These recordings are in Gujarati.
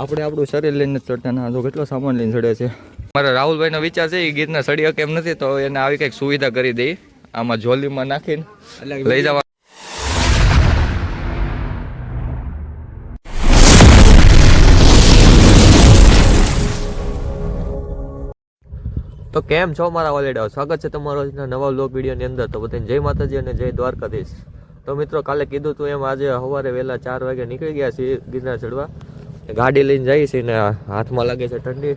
આપણે આપણું શરીર લઈને ચડતા ના તો કેટલો સામાન લઈને ચડે છે. મારા રાહુલભાઈનો વિચાર છે એ ગીરના સડી શકે એમ નથી, તો એને આવી કંઈક સુવિધા કરી દઈ, આમાં જોલીમાં નાખીને લઈ જવા. તો કેમ છો મારા વાલેડાઓ, સ્વાગત છે તમારો નવા વ્લોગ વિડીયોની અંદર. તો બધાને જય માતાજી અને જય દ્વારકાધીશ. તો મિત્રો કાલે કીધું તું એમ આજે સવારે વહેલા 4 વાગે નીકળી ગયા છીએ ગિરનાર ચડવા. ગાડી લઈને જઈએ છીએ ને હાથમાં લાગે છે ઠંડી,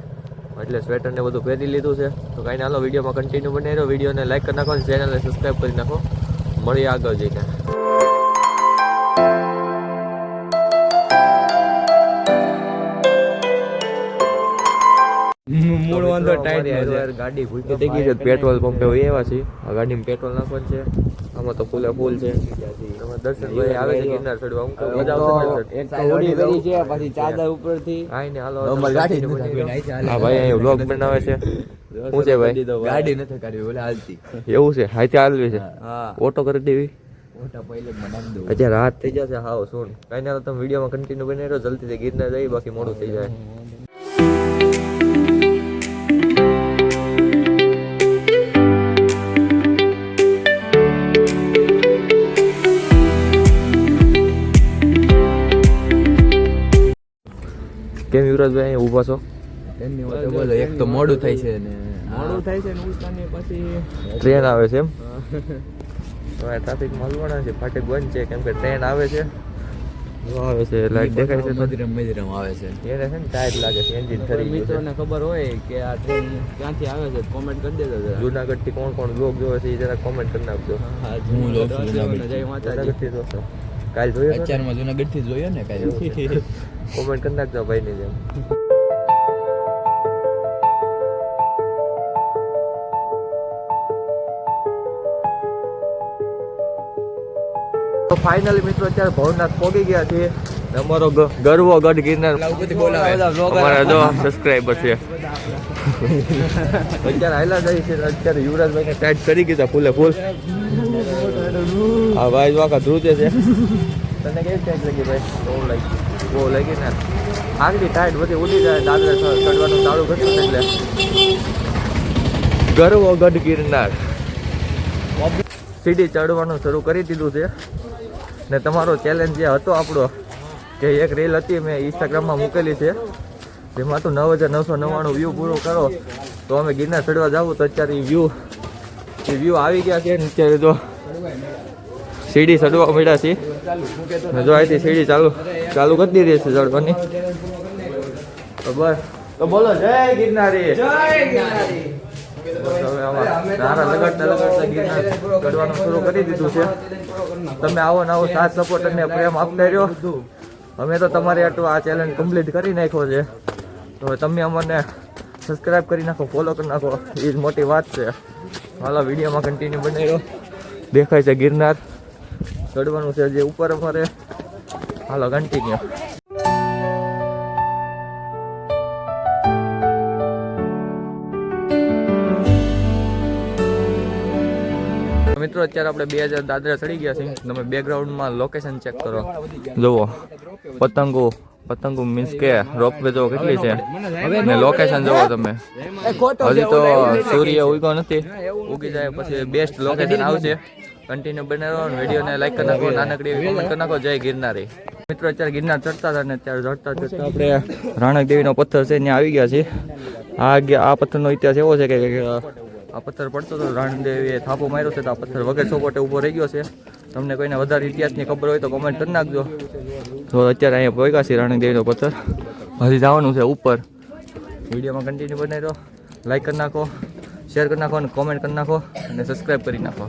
એટલે સ્વેટર ને બધું પહેરી લીધું છે. તો કાંઈ હાલો વિડીયોમાં કન્ટિન્યુ બની રહ્યો, વિડીયોને લાઈક કરી નાખો, ચેનલને સબસ્ક્રાઈબ કરી નાખો. મળીએ આગળ જઈને. ગાડી ભૂકી થઈ ગઈ છે, પેટ્રોલ પંપે એવા છે. આ ગાડીમાં પેટ્રોલ નાખવાનું છે, આમાં તો ફૂલે ફૂલ છે. દર્શનભાઈ આવે છે ગિરનાર ચડવા, મજા આવશે. હા ભાઈ અહીં વ્લોગ બનાવે છે. શું છે ભાઈ? ગાડી નથી કાઢવી, ઓલા હાલતી. એવું છે? હાથે હાલવી છે? ઓટો કરી દેવી. અત્યારે રાત થઈ જશે. હાવ શું કઈ ના, તમે વિડીયોમાં કન્ટિન્યુ બની રહ્યો, જલ્દીથી ગિરનાર જઈ, બાકી મોડું થઈ જાય. કેમ યુવરાજભાઈ અહીંયા ઊભા છો? એક તો મોડું થાય છે ને પછી ટ્રેન આવે છે. એમ ટ્રાફિક મળવાના છે, ફાટક બંધ છે કેમ કે ટ્રેન આવે છે. આવે છે લાઈટ દેખાય છે, મધુરમ આવે છે. એને છે ને ટાયર લાગે છે, એન્જિન ખરી ગયું છે. મિત્રોને ખબર હોય કે આ ટ્રેન ક્યાંથી આવે છે કોમેન્ટ કરી દેજો. જુનાગઢ થી કોણ કોણ બ્લોગ જોવે છે એ જરા કોમેન્ટ કરી નાખજો. હું જુનાગઢ થી જોશો? કાલ જોયો અત્યારમાં જુનાગઢ થી જોયો ને કાલે. કોમેન્ટ કરી નાખજો ભાઈ ની જેમ. તો ફાઇનલી મિત્રો અત્યારે ભવનાથ પહોંચી ગયા છીએ. અમારો ગરવો ગઢ ગિરનાર અમારા જો સબસ્ક્રાઈબર છે. અત્યારે હાલા જાય છે. અત્યારે યુવરાજભાઈને ટાઈટ કરી દીધા ફૂલે ફૂલ. હા ભાઈ જો આખા ધ્રુજે છે. તને કેવી ટાઈટ લાગી ભાઈ? બહુ લાગી ને. આગલી ટાઈટ બધી ઉડી જાય, દાદરા ચડવાનું ચાલુ કરશું એટલે ગરવો ગઢ ગિરનાર સીડી ચડવાનું શરૂ કરી દીધું છે. ને તમારો ચેલેન્જ જે હતો આપણો, કે એક રીલ હતી મેં ઇન્સ્ટાગ્રામમાં મૂકેલી છે, જેમાં તો 9,999 વ્યૂ પૂરો કરો તો અમે ગિરનાર ચડવા જાવું. તો અત્યારે એ વ્યૂ આવી ગયા છે. અત્યારે જો સીડી ચડવા મળ્યા છે. જો અહીંથી સીડી ચાલુ કરી દીધી છે ચડવાની. તો બસ તો બોલો જય ગિરનારી. ચડવાનું શરૂ કરી દીધું છે. તમે આવો ને આવો સાથ સપોર્ટ અને પ્રેમ આપતા રહ્યો. અમે તો તમારે આટલું આ ચેલેન્જ કમ્પ્લીટ કરી નાખ્યો છે. તો તમે અમને સબસ્ક્રાઈબ કરી નાખો, ફોલો કરી નાખો, એ જ મોટી વાત છે. હાલો વિડીયોમાં કન્ટિન્યુ બની રહ્યો. દેખાય છે ગિરનાર ચડવાનું છે જે ઉપર અમારે. હાલો કન્ટિન્યુ. મિત્રો અત્યારે આપણે 2000 દાદરા ચડી ગયા છે. તમે બેકગ્રાઉન્ડમાં લોકેશન ચેક કરો, જુઓ પતંગો મીન્સ કે રોપવે જો કેટલી છે ને લોકેશન જુઓ તમે. હજી તો સૂર્ય ઉગ્યો નથી, ઉગી જાય પછી બેસ્ટ લોકેશન આવશે. કન્ટિન્યુ બનાવો, વિડીયોને લાઈક કરી નાખો, નાનકડી કોમેન્ટ કરી નાખો. જય ગિરનારી. મિત્રો અત્યારે ગિરનાર ચડતા હતા ને અત્યારે ચડતા આપણે રાણક દેવીનો પથ્થર છે ત્યાં આવી ગયા છે. આ પથ્થરનો ઇતિહાસ એવો છે કે આ પથ્થર પડતો હતો, રાણદેવીએ થાપો માર્યો છે તો આ પથ્થર વગર સપોર્ટે ઊભો રહી ગયો છે. તમને કોઈને વધારે ઇતિહાસની ખબર હોય તો કોમેન્ટ કરી નાખજો. તો અત્યારે અહીંયા પહોંચ્યા છે રાણદેવીનો પથ્થર. હજી જવાનું છે ઉપર. વિડીયોમાં કન્ટિન્યુ બનાવી દો, લાઈક કરી નાખો, શેર કરી નાખો અને કોમેન્ટ કરી નાખો અને સબસ્ક્રાઈબ કરી નાખો.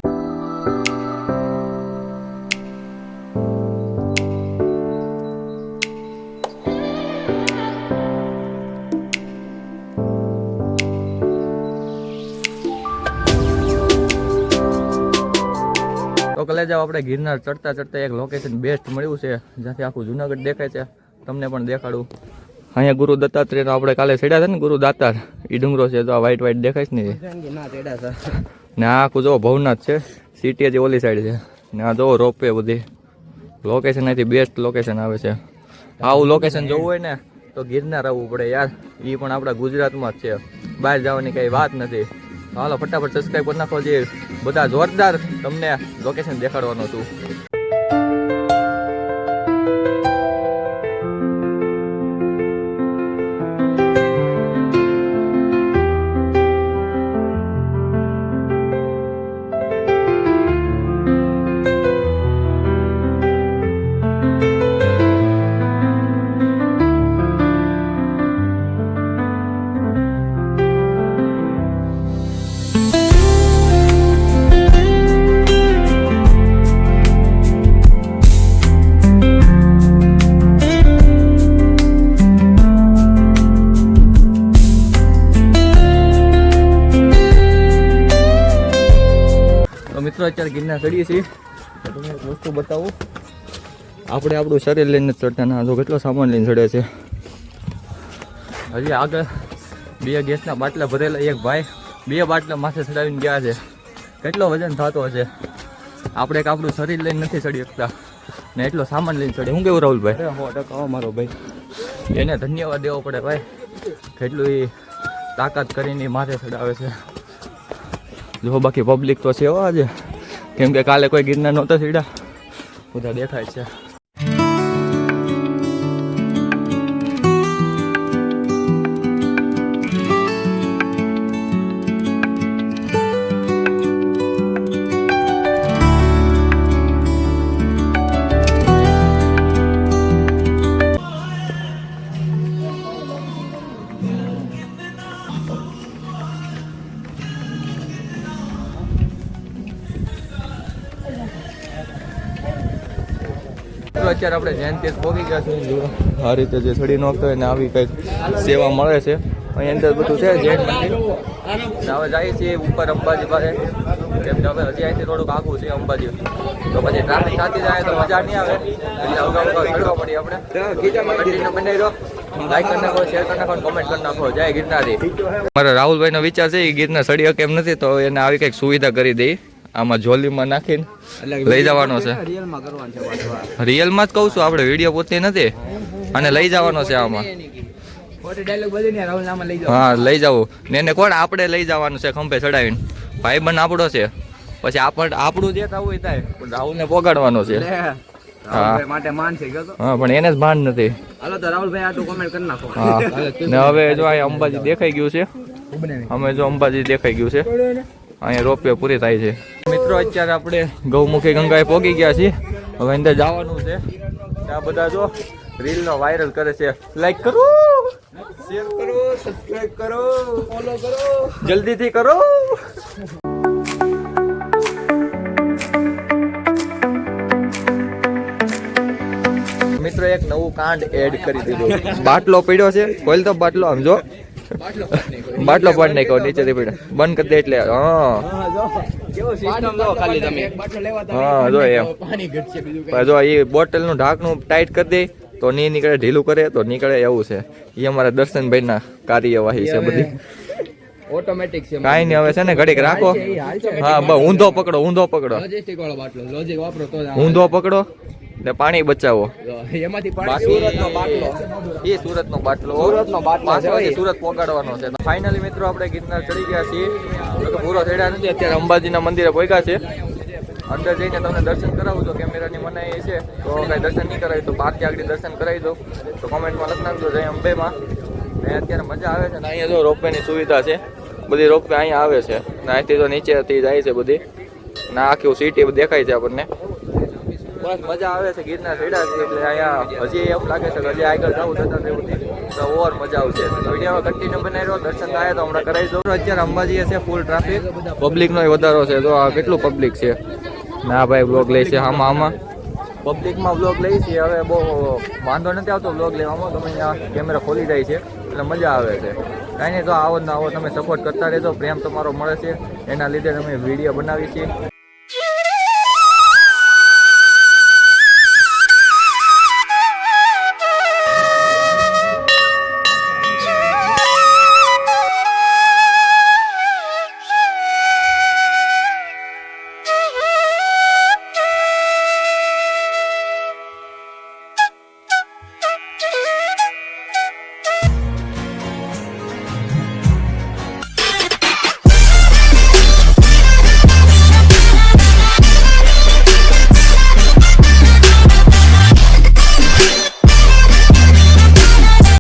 તો કલે જાવ આપણે ગિરનાર ચડતા એક લોકેશન બેસ્ટ મળ્યું છે, જ્યાંથી આખું જુનાગઢ દેખાય છે. તમને પણ દેખાડું. અહીંયા ગુરુ દત્તાત્રેયનો આપણે કાલે ચડ્યા હતા ને, ગુરુ દાતાર એ ડુંગરો છે. તો આ વ્હાઈટ દેખાય છે ને ને આ આખું જો ભવનાથ છે. સિટી હજી ઓલી સાઈડ છે ને આ જો રોપવે બધી લોકેશન અહીંથી બેસ્ટ લોકેશન આવે છે. આવું લોકેશન જોવું હોય ને તો ગિરનાર આવવું પડે યાર. એ પણ આપણા ગુજરાતમાં જ છે, બહાર જવાની કંઈ વાત નથી. હાલો ફટાફટ સબસ્ક્રાઈબ કરી નાખો. જે બધા જોરદાર તમને લોકેશન દેખાડવાનો છું. મિત્રો અત્યારે ગિરનાર ચડીએ છીએ. તમને એક વસ્તુ બતાવું, આપણે આપણું શરીર લઈને ચડતા ના, જો કેટલો સામાન લઈને ચડે છે. હજી આગળ 2 ગેસના બાટલા ભરેલા એક ભાઈ 2 બાટલા માથે ચડાવીને ગયા છે. કેટલો વજન થતો હશે. આપણે એક આપણું શરીર લઈને નથી ચડી શકતા ને એટલો સામાન લઈને ચડે. હું કેવું રાહુલભાઈ? 100% મારો ભાઈ, એને ધન્યવાદ દેવો પડે ભાઈ, કેટલું એ તાકાત કરીને માથે ચડાવે છે. જો બાકી પબ્લિક તો છે હો આજે, કેમ કે કાલે કોઈ ગિરનાર નહોતા ચડ્યા, બધા દેખાય છે. અત્યારે આપણે જૈન તીર્થ પહોંચી ગયા છે. જો આ રીતે જે ચડી નોખતો હોય ને આવી કંઈક સેવા મળે છે. અહીં અંદર બધું છે જૈન મંદિર. હવે જઈએ છીએ ઉપર અંબાજી પાસે, કેમ કે હવે હજી અહીંથી થોડુંક આગું છે અંબાજી, તો પછી ટ્રાફિક થતી જાય તો મજા નહીં આવે, એટલે અગાઉ ચડવા પડી આપણે. કન્ટિન્યુ બનાવી દો, લાઈક કરી નાખો, શેર કરી નાખો, કમેન્ટ કરી નાખો. જય ગિરનારી. મારા રાહુલભાઈનો વિચાર છે એ ગિરનાર ચડી કેમ નથી, તો એને આવી કંઈક સુવિધા કરી દઈ. આમાં જોલીમાં નાખીને લઈ જવાનો છે. રિયલમાં જ કહું છું, આપણે વિડીયો પોતે નથી, અને લઈ જવાનો છે આમાં. હા લઈ જવું ને એને કોણ, આપણે લઈ જવાનું છે ખંભે ચડાવીને. ભાઈ બંધ આપણો છે, પછી આપણું જે થવું એ થાય, પણ રાહુલને પોગાડવાનો છે. હા પણ એને જ ભાન નથી. ને હવે જો આ અંબાજી દેખાઈ ગયું છે. અમે જો અંબાજી દેખાઈ ગયું છે, અહીંયા રોપવે પૂરી થાય છે. મિત્રો અત્યારે આપણે ગૌમુખી ગંગાએ પહોંચી ગયા છીએ. હવે અંદર જવાનું છે. આ બધા જો રીલનો વાયરલ કરે છે. લાઈક કરો, શેર કરો, સબસ્ક્રાઇબ કરો, ફોલો કરો, જલ્દીથી કરો. મિત્રો એક નવું કાંડ એડ કરી દીધું. બાટલો પડ્યો છે, ખોલ તો બાટલો. આમ જો બાટલો પાડ નાખ્યો નીચેથી પડ્યો, બંધ કરી દે એટલે. હા જો એમ જો એ બોટલ નું ઢાંકણું ટાઈટ કરી દે તો નહીં નીકળે, ઢીલું કરે તો નીકળે, એવું છે. એ અમારા દર્શનભાઈ ના કાર્યવાહી છે બધી. ઓટોમેટિક છે, કાઈ નહીં. હવે છે ને ઘડીક રાખો. હા બસ ઊંધો પકડો, ઊંધો પકડો, ઊંધો પકડો ને પાણી બચાવો. સુરતનો બાટલો સુરત પોગાડવાનો છે. ફાઇનલી મિત્રો આપણે ગિરનાર ચડી ગયા છીએ. પૂરો ચડ્યા નથી, અત્યારે અંબાજીના મંદિરે પહોંચ્યા છે. અંદર જઈને તમને દર્શન કરાવું તો કેમેરાની મનાઈ છે, તો કઈ દર્શન નહીં કરાવી તો બહારથી આગળ દર્શન કરાવી દો. તો કોમેન્ટમાં લખી નાખજો જય અંબેમાં. ને અત્યારે મજા આવે છે ને. અહીંયા જો રોપવેની સુવિધા છે, બધી રોપવે અહીંયા આવે છે ને. અહીંથી તો નીચેથી જાય છે બધી, ના આખી સિટી દેખાય છે આપણને. બસ મજા આવે છે. ગિરનાર ચડ્યા છે એટલે અહીંયા હજી એમ લાગે છે કે હજી આગળ જવું થતા એવું તો ઓવર મજા આવશે. તો વિડીયો કન્ટિન્યુ બનાવી રહ્યો, દર્શન થાય તો હમણાં કરાવી દો. અત્યારે અંબાજી છે ફૂલ ટ્રાફિક, પબ્લિકનો વધારો છે. તો આ કેટલું પબ્લિક છે. ના ભાઈ બ્લોગ લે છે આમાં પબ્લિકમાં બ્લોગ લઈ છે. હવે બહુ વાંધો નથી આવતો બ્લોગ લેવામાં, તમે અહીંયા કેમેરા ખોલી જાય છે એટલે મજા આવે છે. કાંઈ નહીં, તો આવો ને આવો તમે સપોર્ટ કરતા રહેજો. પ્રેમ તમારો મળે છે, એના લીધે તમે વિડીયો બનાવી છીએ.